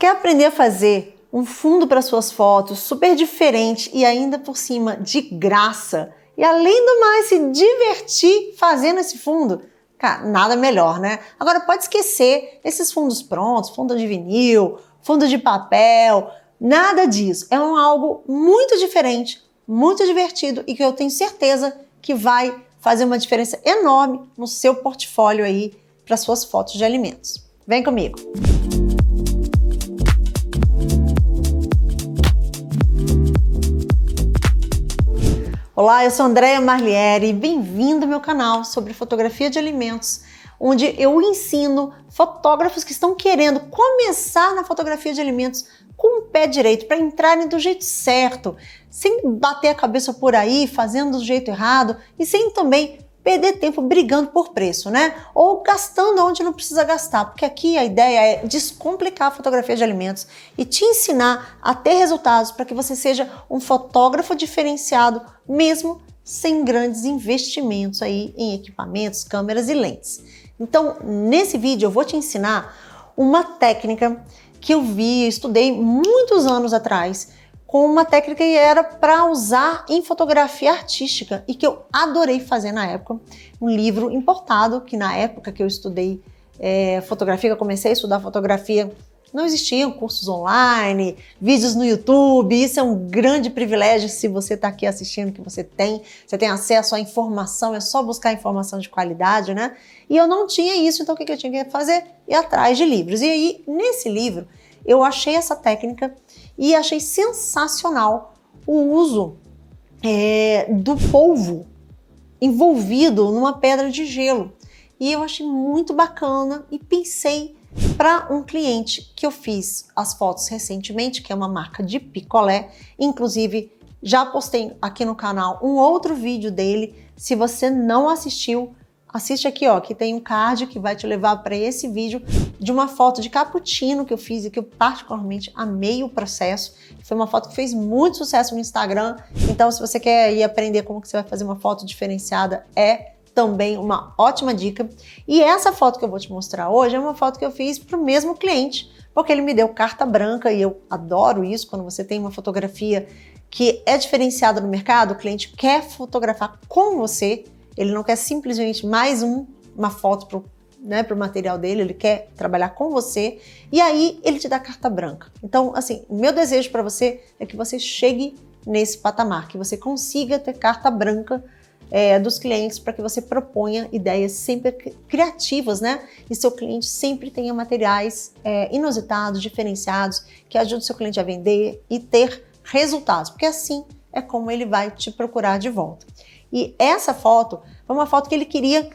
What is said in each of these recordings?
Quer aprender a fazer um fundo para suas fotos super diferente e ainda por cima de graça? E além do mais, se divertir fazendo esse fundo? Cara, nada melhor, né? Agora pode esquecer esses fundos prontos, fundo de vinil, fundo de papel, nada disso. É algo muito diferente, muito divertido e que eu tenho certeza que vai fazer uma diferença enorme no seu portfólio aí para suas fotos de alimentos. Vem comigo! Olá, eu sou Andréia Marliere e bem-vindo ao meu canal sobre fotografia de alimentos, onde eu ensino fotógrafos que estão querendo começar na fotografia de alimentos com o pé direito, para entrarem do jeito certo, sem bater a cabeça por aí, fazendo do jeito errado e sem também perder tempo brigando por preço, né? Ou gastando onde não precisa gastar, porque aqui a ideia é descomplicar a fotografia de alimentos e te ensinar a ter resultados para que você seja um fotógrafo diferenciado, mesmo sem grandes investimentos aí em equipamentos, câmeras e lentes. Então, nesse vídeo eu vou te ensinar uma técnica que eu estudei muitos anos atrás, com uma técnica que era para usar em fotografia artística e que eu adorei fazer na época. Um livro importado, que na época que eu estudei fotografia, que eu comecei a estudar fotografia, não existiam cursos online, vídeos no YouTube. Isso é um grande privilégio se você está aqui assistindo, que você tem acesso à informação, é só buscar informação de qualidade, né? E eu não tinha isso, então o que eu tinha que fazer? Ir atrás de livros. E aí, nesse livro, eu achei essa técnica e achei sensacional o uso do polvo envolvido numa pedra de gelo. E eu achei muito bacana e pensei para um cliente que eu fiz as fotos recentemente, que é uma marca de picolé. Inclusive, já postei aqui no canal um outro vídeo dele. Se você não assistiu, assiste aqui, ó, que tem um card que vai te levar para esse vídeo de uma foto de cappuccino que eu fiz e que eu particularmente amei o processo. Foi uma foto que fez muito sucesso no Instagram. Então, se você quer ir aprender como que você vai fazer uma foto diferenciada, é também uma ótima dica. E essa foto que eu vou te mostrar hoje é uma foto que eu fiz para o mesmo cliente, porque ele me deu carta branca e eu adoro isso, quando você tem uma fotografia que é diferenciada no mercado, o cliente quer fotografar com você. Ele não quer simplesmente mais uma foto pro material dele, ele quer trabalhar com você e aí ele te dá carta branca. Então, assim, o meu desejo para você é que você chegue nesse patamar, que você consiga ter carta branca dos clientes para que você proponha ideias sempre criativas, né? E seu cliente sempre tenha materiais inusitados, diferenciados, que ajudem o seu cliente a vender e ter resultados, porque assim é como ele vai te procurar de volta. E essa foto foi uma foto que ele queria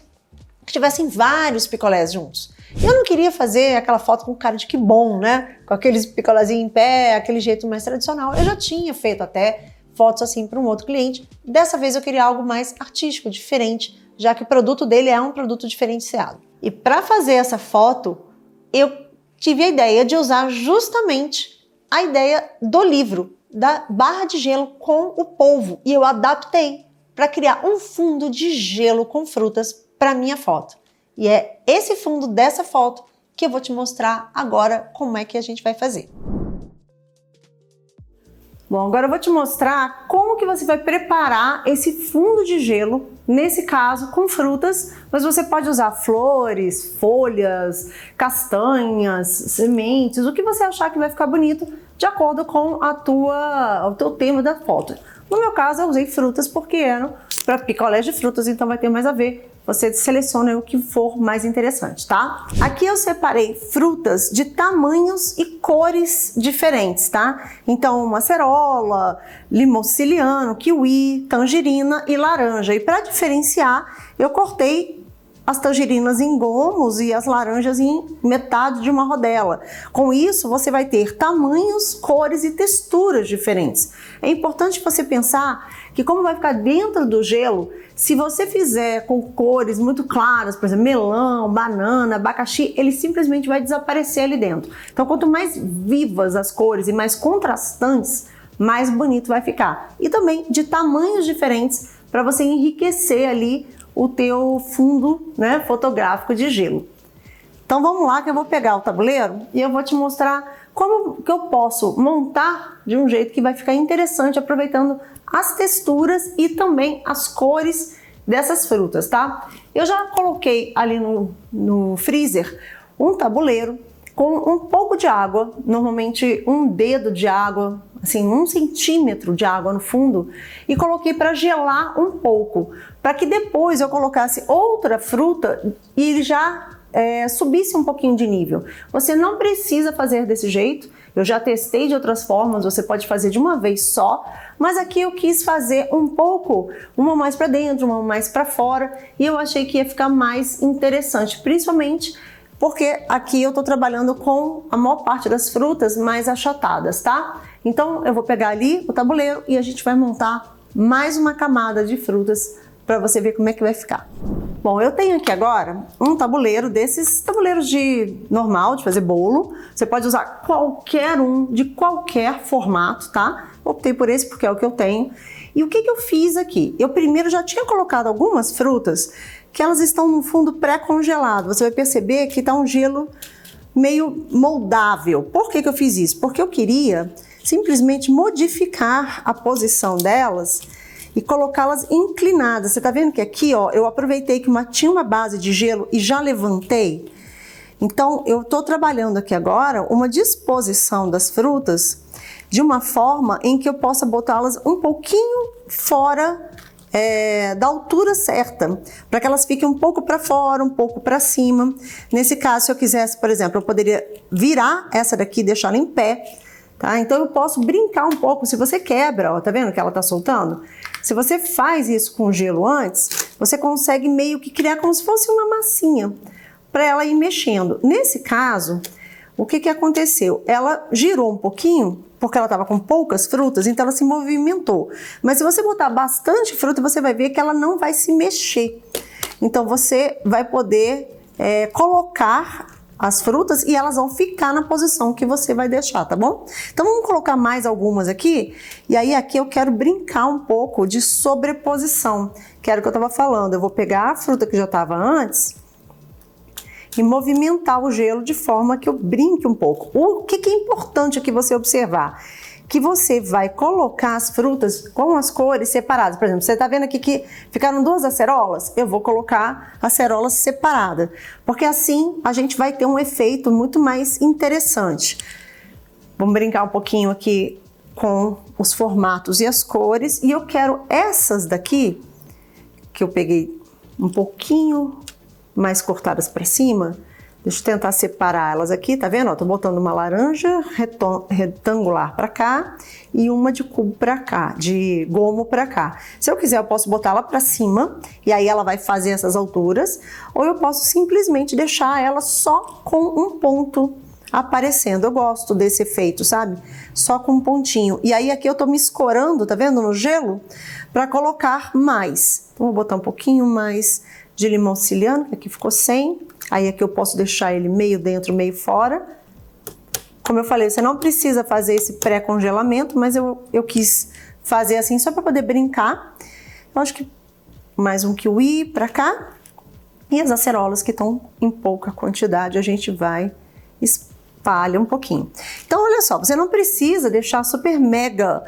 que tivessem vários picolés juntos. Eu não queria fazer aquela foto com cara de que bom, né? Com aqueles picolézinhos em pé, aquele jeito mais tradicional. Eu já tinha feito até fotos assim para um outro cliente. Dessa vez eu queria algo mais artístico, diferente, já que o produto dele é um produto diferenciado. E para fazer essa foto, eu tive a ideia de usar justamente a ideia do livro, da barra de gelo com o polvo. E eu adaptei para criar um fundo de gelo com frutas para minha foto. E é esse fundo dessa foto que eu vou te mostrar agora como é que a gente vai fazer. Bom, agora eu vou te mostrar como que você vai preparar esse fundo de gelo, nesse caso com frutas, mas você pode usar flores, folhas, castanhas, sementes, o que você achar que vai ficar bonito de acordo com o teu tema da foto. No meu caso, eu usei frutas porque eram para picolés de frutas, então vai ter mais a ver. Você seleciona o que for mais interessante, tá? Aqui eu separei frutas de tamanhos e cores diferentes, tá? Então, macerola, limão siciliano, kiwi, tangerina e laranja. E para diferenciar, eu cortei as tangerinas em gomos e as laranjas em metade de uma rodela. Com isso, você vai ter tamanhos, cores e texturas diferentes. É importante você pensar que como vai ficar dentro do gelo, se você fizer com cores muito claras, por exemplo, melão, banana, abacaxi, ele simplesmente vai desaparecer ali dentro. Então, quanto mais vivas as cores e mais contrastantes, mais bonito vai ficar. E também de tamanhos diferentes para você enriquecer ali o teu fundo, né, fotográfico de gelo. Então vamos lá que eu vou pegar o tabuleiro e eu vou te mostrar como que eu posso montar de um jeito que vai ficar interessante, aproveitando as texturas e também as cores dessas frutas, tá? Eu já coloquei ali no freezer um tabuleiro com um pouco de água, normalmente um dedo de água, assim, 1 centímetro de água no fundo, e coloquei para gelar um pouco, para que depois eu colocasse outra fruta e ele já subisse um pouquinho de nível. Você não precisa fazer desse jeito, eu já testei de outras formas, você pode fazer de uma vez só, mas aqui eu quis fazer um pouco, uma mais para dentro, uma mais para fora, e eu achei que ia ficar mais interessante, principalmente porque aqui eu tô trabalhando com a maior parte das frutas mais achatadas, tá? Então eu vou pegar ali o tabuleiro e a gente vai montar mais uma camada de frutas para você ver como é que vai ficar. Bom, eu tenho aqui agora um tabuleiro desses tabuleiros normal de fazer bolo. Você pode usar qualquer um, de qualquer formato, tá? Optei por esse porque é o que eu tenho. E o que eu fiz aqui? Eu primeiro já tinha colocado algumas frutas que elas estão no fundo pré-congelado. Você vai perceber que está um gelo meio moldável. Por que eu fiz isso? Porque eu queria simplesmente modificar a posição delas e colocá-las inclinadas. Você tá vendo que aqui, ó, eu aproveitei que tinha uma base de gelo e já levantei. Então, eu tô trabalhando aqui agora uma disposição das frutas de uma forma em que eu possa botá-las um pouquinho fora da altura certa, para que elas fiquem um pouco para fora, um pouco para cima. Nesse caso, se eu quisesse, por exemplo, eu poderia virar essa daqui e deixá-la em pé, tá? Então eu posso brincar um pouco. Se você quebra, ó, tá vendo que ela tá soltando? Se você faz isso com gelo antes, você consegue meio que criar como se fosse uma massinha para ela ir mexendo. Nesse caso, o que aconteceu? Ela girou um pouquinho, porque ela estava com poucas frutas, então ela se movimentou. Mas se você botar bastante fruta, você vai ver que ela não vai se mexer. Então você vai poder colocar as frutas e elas vão ficar na posição que você vai deixar, tá bom? Então vamos colocar mais algumas aqui. E aí aqui eu quero brincar um pouco de sobreposição, que era o que eu estava falando. Eu vou pegar a fruta que já estava antes e movimentar o gelo de forma que eu brinque um pouco. O que é importante aqui você observar? Que você vai colocar as frutas com as cores separadas. Por exemplo, você está vendo aqui que ficaram 2 acerolas? Eu vou colocar acerolas separadas, porque assim a gente vai ter um efeito muito mais interessante. Vamos brincar um pouquinho aqui com os formatos e as cores. E eu quero essas daqui, que eu peguei um pouquinho mais cortadas para cima. Deixa eu tentar separar elas aqui, tá vendo? Ó, tô botando uma laranja retangular para cá e uma de cubo para cá, de gomo para cá. Se eu quiser, eu posso botar ela para cima e aí ela vai fazer essas alturas, ou eu posso simplesmente deixar ela só com um ponto aparecendo. Eu gosto desse efeito, sabe? Só com um pontinho. E aí aqui eu tô me escorando, tá vendo, no gelo, para colocar mais. Então vou botar um pouquinho mais de limão siciliano, que aqui ficou 100. Aí aqui eu posso deixar ele meio dentro, meio fora. Como eu falei, você não precisa fazer esse pré-congelamento, mas eu quis fazer assim só para poder brincar. Eu acho que mais um kiwi para cá. E as acerolas que estão em pouca quantidade, a gente vai espalhar um pouquinho. Então, olha só, você não precisa deixar super mega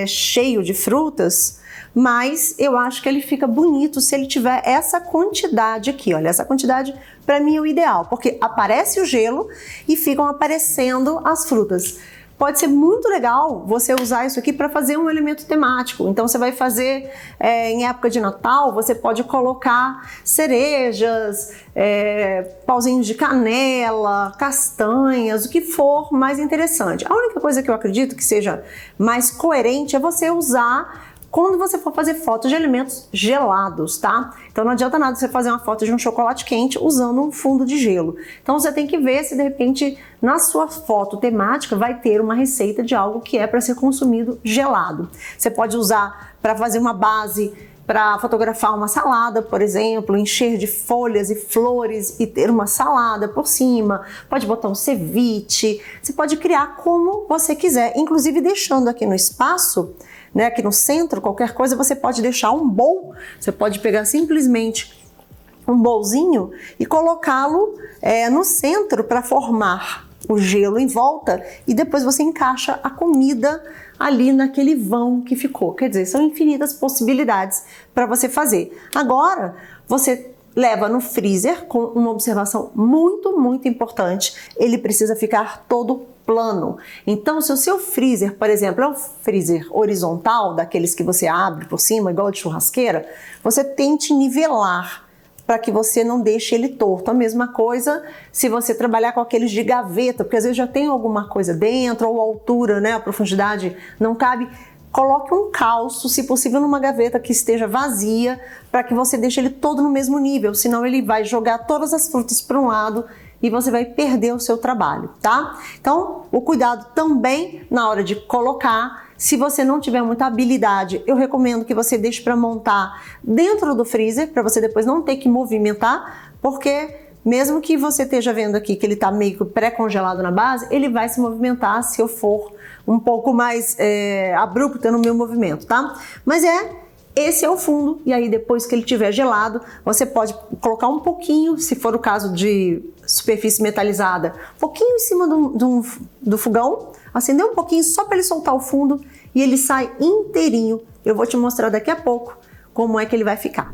cheio de frutas, mas eu acho que ele fica bonito se ele tiver essa quantidade aqui, olha, essa quantidade para mim é o ideal, porque aparece o gelo e ficam aparecendo as frutas. Pode ser muito legal você usar isso aqui para fazer um elemento temático. Então você vai fazer em época de Natal, você pode colocar cerejas, pauzinhos de canela, castanhas, o que for mais interessante. A única coisa que eu acredito que seja mais coerente é você usar quando você for fazer fotos de alimentos gelados, tá? Então não adianta nada você fazer uma foto de um chocolate quente usando um fundo de gelo. Então você tem que ver se de repente na sua foto temática vai ter uma receita de algo que é para ser consumido gelado. Você pode usar para fazer uma base para fotografar uma salada, por exemplo, encher de folhas e flores e ter uma salada por cima. Pode botar um ceviche, você pode criar como você quiser, inclusive deixando aqui no espaço, né, aqui no centro, qualquer coisa, você pode deixar um bowl, você pode pegar simplesmente um bowlzinho e colocá-lo no centro para formar o gelo em volta e depois você encaixa a comida ali naquele vão que ficou. Quer dizer, são infinitas possibilidades para você fazer. Agora, você leva no freezer com uma observação muito, muito importante. Ele precisa ficar todo plano. Então, se o seu freezer, por exemplo, é um freezer horizontal, daqueles que você abre por cima, igual de churrasqueira, você tente nivelar para que você não deixe ele torto. A mesma coisa se você trabalhar com aqueles de gaveta, porque às vezes já tem alguma coisa dentro, ou a altura, né, a profundidade não cabe. Coloque um calço, se possível, numa gaveta que esteja vazia, para que você deixe ele todo no mesmo nível, senão ele vai jogar todas as frutas para um lado e você vai perder o seu trabalho, tá? Então, o cuidado também na hora de colocar. Se você não tiver muita habilidade, eu recomendo que você deixe para montar dentro do freezer, para você depois não ter que movimentar, porque mesmo que você esteja vendo aqui que ele está meio pré-congelado na base, ele vai se movimentar se eu for um pouco mais abrupta no meu movimento, tá? Mas esse é o fundo, e aí depois que ele estiver gelado, você pode colocar um pouquinho, se for o caso de superfície metalizada, um pouquinho em cima do fogão, acender um pouquinho só para ele soltar o fundo e ele sai inteirinho. Eu vou te mostrar daqui a pouco como é que ele vai ficar.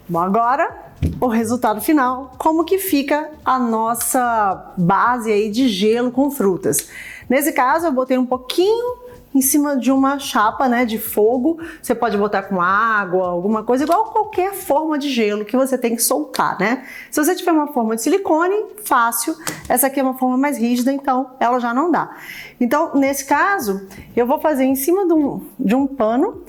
Bom, agora o resultado final, como que fica a nossa base aí de gelo com frutas. Nesse caso eu botei um pouquinho em cima de uma chapa, né, de fogo. Você pode botar com água, alguma coisa, igual qualquer forma de gelo que você tem que soltar, né? Se você tiver uma forma de silicone, fácil. Essa aqui é uma forma mais rígida, então ela já não dá. Então, nesse caso, eu vou fazer em cima de um pano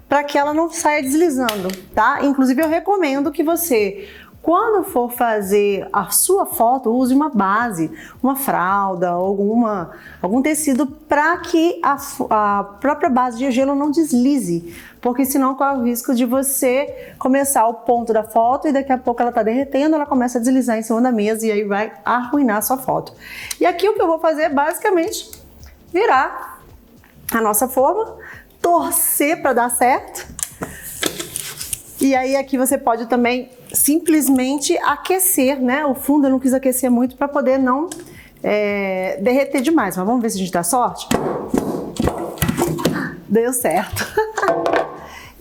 para que ela não saia deslizando, tá? Inclusive, eu recomendo que você, quando for fazer a sua foto, use uma base, uma fralda, algum tecido para que a própria base de gelo não deslize, porque senão corre o risco de você começar o ponto da foto e daqui a pouco ela está derretendo, ela começa a deslizar em cima da mesa e aí vai arruinar a sua foto. E aqui o que eu vou fazer é basicamente virar a nossa forma, torcer para dar certo. E aí aqui você pode também simplesmente aquecer, né? O fundo eu não quis aquecer muito para poder não derreter demais. Mas vamos ver se a gente dá sorte. Deu certo.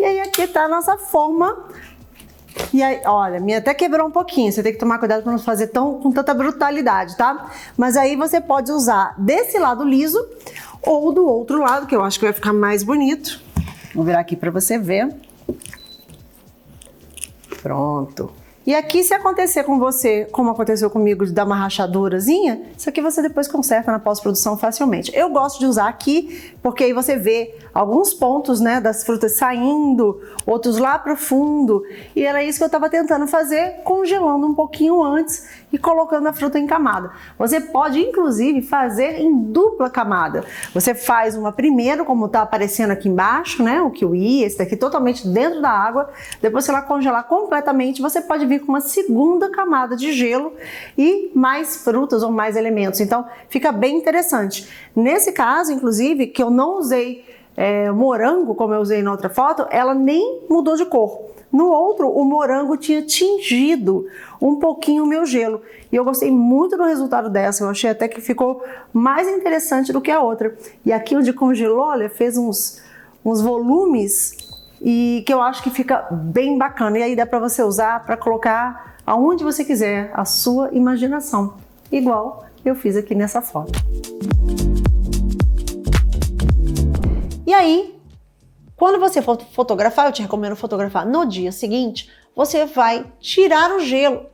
E aí aqui tá a nossa forma. E aí, olha, minha até quebrou um pouquinho. Você tem que tomar cuidado para não fazer com tanta brutalidade, tá? Mas aí você pode usar desse lado liso ou do outro lado, que eu acho que vai ficar mais bonito. Vou virar aqui para você ver. Pronto. E aqui, se acontecer com você, como aconteceu comigo, de dar uma rachadurazinha, isso aqui você depois conserta na pós-produção facilmente. Eu gosto de usar aqui, porque aí você vê alguns pontos, né, das frutas saindo, outros lá pro fundo. E era isso que eu estava tentando fazer, congelando um pouquinho antes e colocando a fruta em camada. Você pode, inclusive, fazer em dupla camada. Você faz uma primeiro, como está aparecendo aqui embaixo, né, o kiwi, esse daqui totalmente dentro da água. Depois, se ela congelar completamente, você pode vir com uma segunda camada de gelo e mais frutas ou mais elementos. Então, fica bem interessante. Nesse caso, inclusive, que eu não usei morango, como eu usei na outra foto, ela nem mudou de cor. No outro, o morango tinha tingido um pouquinho o meu gelo. E eu gostei muito do resultado dessa. Eu achei até que ficou mais interessante do que a outra. E aqui onde congelou, olha, fez uns volumes e que eu acho que fica bem bacana. E aí dá para você usar para colocar aonde você quiser, a sua imaginação. Igual eu fiz aqui nessa foto. E aí, quando você for fotografar, eu te recomendo fotografar no dia seguinte, você vai tirar o gelo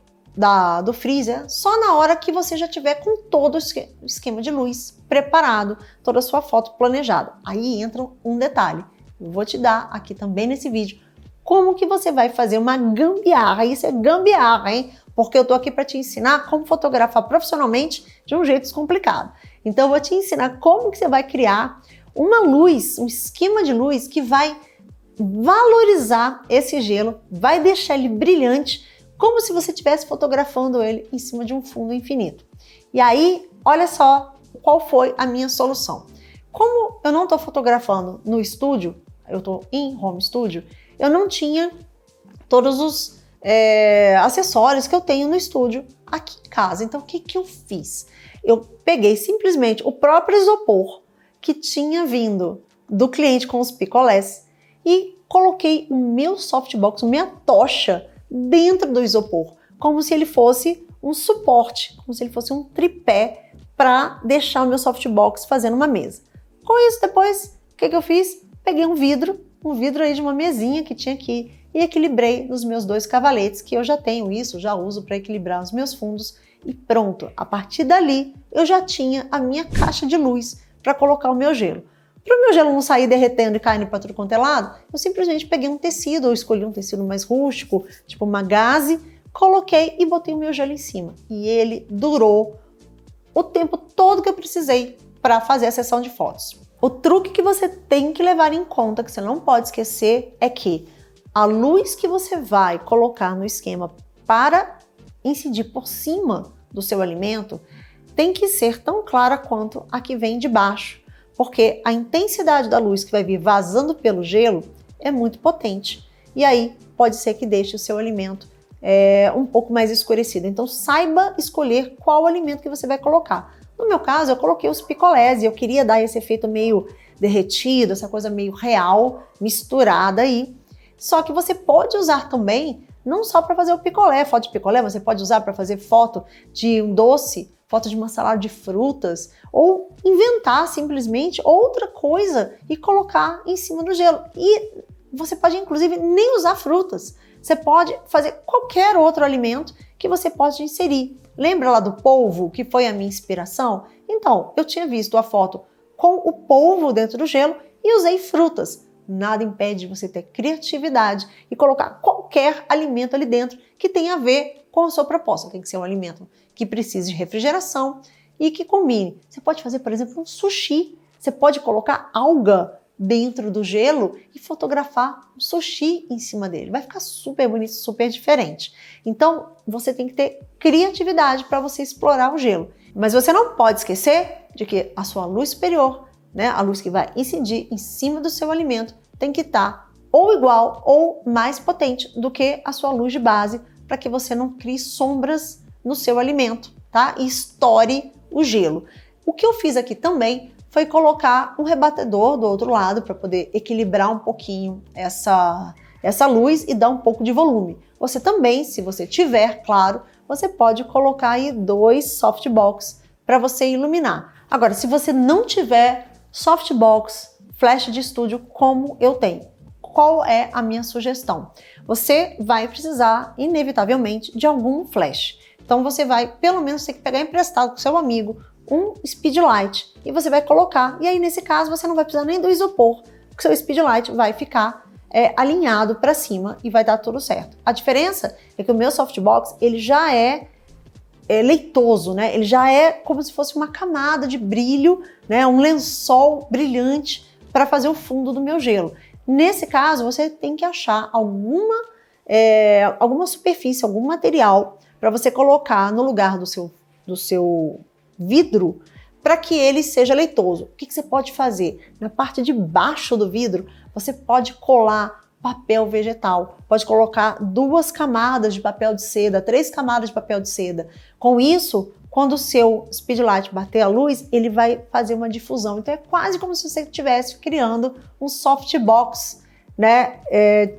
do freezer só na hora que você já tiver com todo o esquema de luz preparado, toda a sua foto planejada. Aí entra um detalhe, eu vou te dar aqui também nesse vídeo, como que você vai fazer uma gambiarra. Isso é gambiarra, hein? Porque eu tô aqui para te ensinar como fotografar profissionalmente de um jeito descomplicado. Então eu vou te ensinar como que você vai criar uma luz, um esquema de luz que vai valorizar esse gelo, vai deixar ele brilhante, como se você estivesse fotografando ele em cima de um fundo infinito. E aí, olha só qual foi a minha solução. Como eu não estou fotografando no estúdio, eu estou em home studio, eu não tinha todos os acessórios que eu tenho no estúdio aqui em casa. Então, o que eu fiz? Eu peguei simplesmente o próprio isopor que tinha vindo do cliente com os picolés e coloquei o meu softbox, minha tocha, dentro do isopor, como se ele fosse um suporte, como se ele fosse um tripé para deixar o meu softbox fazendo uma mesa. Com isso, depois, o que eu fiz? Peguei um vidro aí de uma mesinha que tinha aqui e equilibrei nos meus 2 cavaletes, que eu já tenho isso, já uso para equilibrar os meus fundos e pronto. A partir dali, eu já tinha a minha caixa de luz para colocar o meu gelo. Para o meu gelo não sair derretendo e caindo para tudo quanto é lado, eu simplesmente peguei um tecido, ou escolhi um tecido mais rústico, tipo uma gaze, coloquei e botei o meu gelo em cima. E ele durou o tempo todo que eu precisei para fazer a sessão de fotos. O truque que você tem que levar em conta, que você não pode esquecer, é que a luz que você vai colocar no esquema para incidir por cima do seu alimento tem que ser tão clara quanto a que vem de baixo, porque a intensidade da luz que vai vir vazando pelo gelo é muito potente. E aí pode ser que deixe o seu alimento um pouco mais escurecido. Então saiba escolher qual alimento que você vai colocar. No meu caso, eu coloquei os picolés e eu queria dar esse efeito meio derretido, essa coisa meio real, misturada aí. Só que você pode usar também, não só para fazer o picolé, foto de picolé, você pode usar para fazer foto de um doce, foto de uma salada de frutas, ou inventar simplesmente outra coisa e colocar em cima do gelo. E você pode, inclusive, nem usar frutas. Você pode fazer qualquer outro alimento que você pode inserir. Lembra lá do polvo, que foi a minha inspiração? Então, eu tinha visto a foto com o polvo dentro do gelo e usei frutas. Nada impede de você ter criatividade e colocar qualquer alimento ali dentro que tenha a ver com a sua proposta. Tem que ser um alimento que precise de refrigeração e que combine. Você pode fazer, por exemplo, um sushi. Você pode colocar alga dentro do gelo e fotografar o sushi em cima dele. Vai ficar super bonito, super diferente. Então, você tem que ter criatividade para você explorar o gelo. Mas você não pode esquecer de que a sua luz superior, né, a luz que vai incidir em cima do seu alimento, tem que estar ou igual ou mais potente do que a sua luz de base, para que você não crie sombras no seu alimento, tá? E estoure o gelo. O que eu fiz aqui também foi colocar um rebatedor do outro lado para poder equilibrar um pouquinho essa luz e dar um pouco de volume. Você também, se você tiver, claro, você pode colocar aí 2 softbox para você iluminar. Agora, se você não tiver softbox, flash de estúdio como eu tenho, qual é a minha sugestão? Você vai precisar, inevitavelmente, de algum flash. Então você vai, pelo menos, ter que pegar emprestado com seu amigo um speedlight e você vai colocar. E aí, nesse caso, você não vai precisar nem do isopor, porque seu speedlight vai ficar alinhado para cima e vai dar tudo certo. A diferença é que o meu softbox, ele já é leitoso, né? Ele já é como se fosse uma camada de brilho, né? Um lençol brilhante para fazer o fundo do meu gelo. Nesse caso, você tem que achar alguma superfície, algum material para você colocar no lugar do seu vidro para que ele seja leitoso. O que você pode fazer? Na parte de baixo do vidro, você pode colar papel vegetal. Pode colocar 2 camadas de papel de seda, 3 camadas de papel de seda. Com isso, quando o seu speedlight bater a luz, ele vai fazer uma difusão. Então é quase como se você estivesse criando um softbox, né,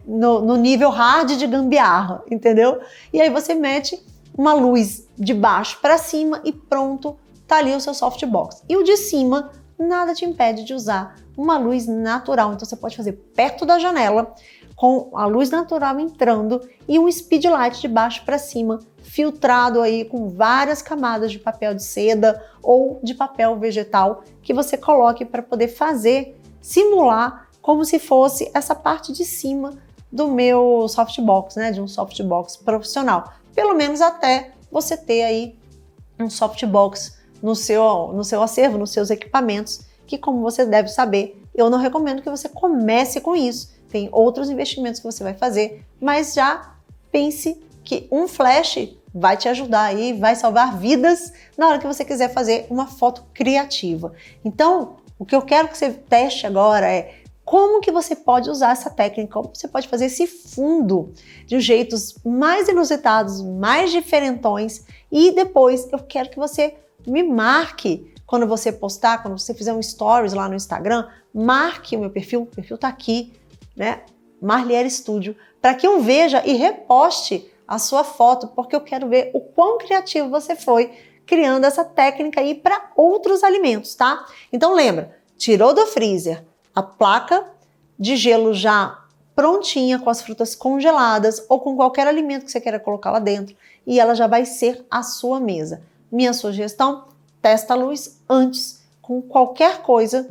no nível hard de gambiarra, entendeu? E aí você mete uma luz de baixo para cima e pronto, tá ali o seu softbox. E o de cima, nada te impede de usar uma luz natural. Então você pode fazer perto da janela, com a luz natural entrando e um speedlight de baixo para cima, filtrado aí com várias camadas de papel de seda ou de papel vegetal que você coloque para poder simular como se fosse essa parte de cima do meu softbox, né, de um softbox profissional. Pelo menos até você ter aí um softbox no seu acervo, nos seus equipamentos, que, como você deve saber, eu não recomendo que você comece com isso. Tem outros investimentos que você vai fazer, mas já pense que um flash vai te ajudar aí, vai salvar vidas na hora que você quiser fazer uma foto criativa. Então, o que eu quero que você teste agora é como que você pode usar essa técnica, como você pode fazer esse fundo de jeitos mais inusitados, mais diferentões, e depois eu quero que você me marque quando você postar, quando você fizer um stories lá no Instagram, marque o perfil tá aqui, né? Marliere Studio, para que eu veja e reposte a sua foto, porque eu quero ver o quão criativo você foi criando essa técnica aí para outros alimentos, tá? Então lembra, tirou do freezer a placa de gelo já prontinha, com as frutas congeladas ou com qualquer alimento que você queira colocar lá dentro, e ela já vai ser a sua mesa. Minha sugestão, testa a luz antes com qualquer coisa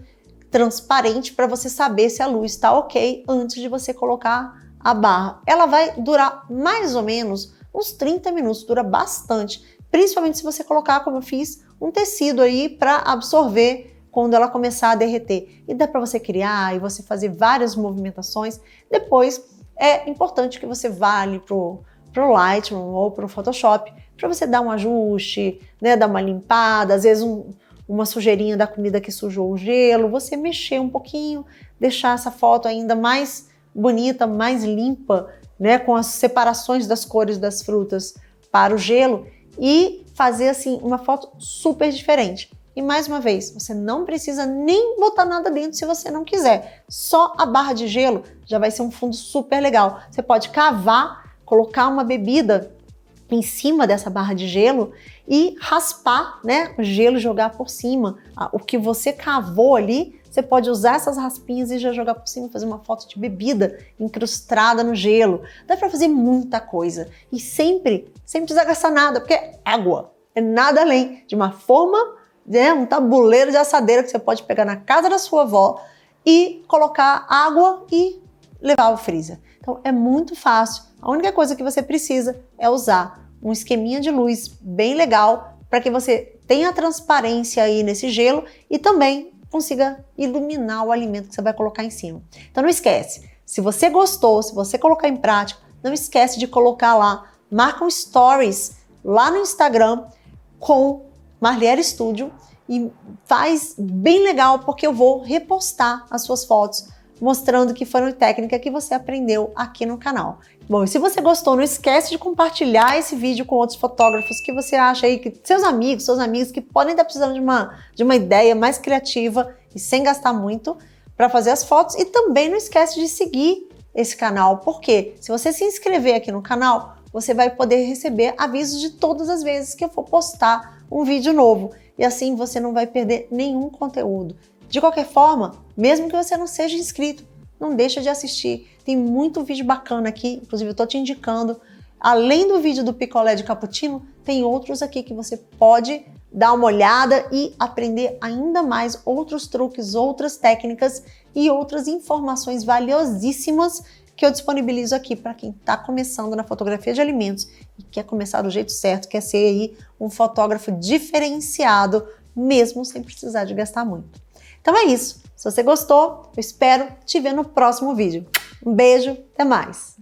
transparente para você saber se a luz está ok antes de você colocar a barra. Ela vai durar mais ou menos uns 30 minutos, dura bastante, principalmente se você colocar, como eu fiz, um tecido aí para absorver quando ela começar a derreter. E dá para você criar e você fazer várias movimentações. Depois é importante que você vá ali pro Lightroom ou pro Photoshop para você dar um ajuste, né, dar uma limpada, às vezes uma sujeirinha da comida que sujou o gelo, você mexer um pouquinho, deixar essa foto ainda mais bonita, mais limpa, né, com as separações das cores das frutas para o gelo e fazer assim uma foto super diferente. E mais uma vez, você não precisa nem botar nada dentro se você não quiser. Só a barra de gelo já vai ser um fundo super legal. Você pode cavar, colocar uma bebida em cima dessa barra de gelo e raspar, né, o gelo, jogar por cima. O que você cavou ali, você pode usar essas raspinhas e já jogar por cima, fazer uma foto de bebida incrustada no gelo. Dá para fazer muita coisa e sempre, sem precisar gastar nada, porque é água, é nada além de uma forma, né, um tabuleiro de assadeira que você pode pegar na casa da sua avó e colocar água e levar ao freezer. Então é muito fácil. A única coisa que você precisa é usar um esqueminha de luz bem legal para que você tenha transparência aí nesse gelo e também consiga iluminar o alimento que você vai colocar em cima. Então não esquece, se você gostou, se você colocar em prática, não esquece de colocar lá, marca um stories lá no Instagram com Marliere Studio e faz bem legal porque eu vou repostar as suas fotos mostrando que foram técnicas que você aprendeu aqui no canal. Bom, e se você gostou, não esquece de compartilhar esse vídeo com outros fotógrafos que você acha aí, que seus amigos, suas amigas que podem estar precisando de uma ideia mais criativa e sem gastar muito para fazer as fotos. E também não esquece de seguir esse canal, porque se você se inscrever aqui no canal, você vai poder receber avisos de todas as vezes que eu for postar um vídeo novo. E assim você não vai perder nenhum conteúdo. De qualquer forma, mesmo que você não seja inscrito, não deixa de assistir. Tem muito vídeo bacana aqui, inclusive eu estou te indicando. Além do vídeo do picolé de cappuccino, tem outros aqui que você pode dar uma olhada e aprender ainda mais outros truques, outras técnicas e outras informações valiosíssimas que eu disponibilizo aqui para quem está começando na fotografia de alimentos e quer começar do jeito certo, quer ser aí um fotógrafo diferenciado, mesmo sem precisar de gastar muito. Então é isso. Se você gostou, eu espero te ver no próximo vídeo. Um beijo, até mais!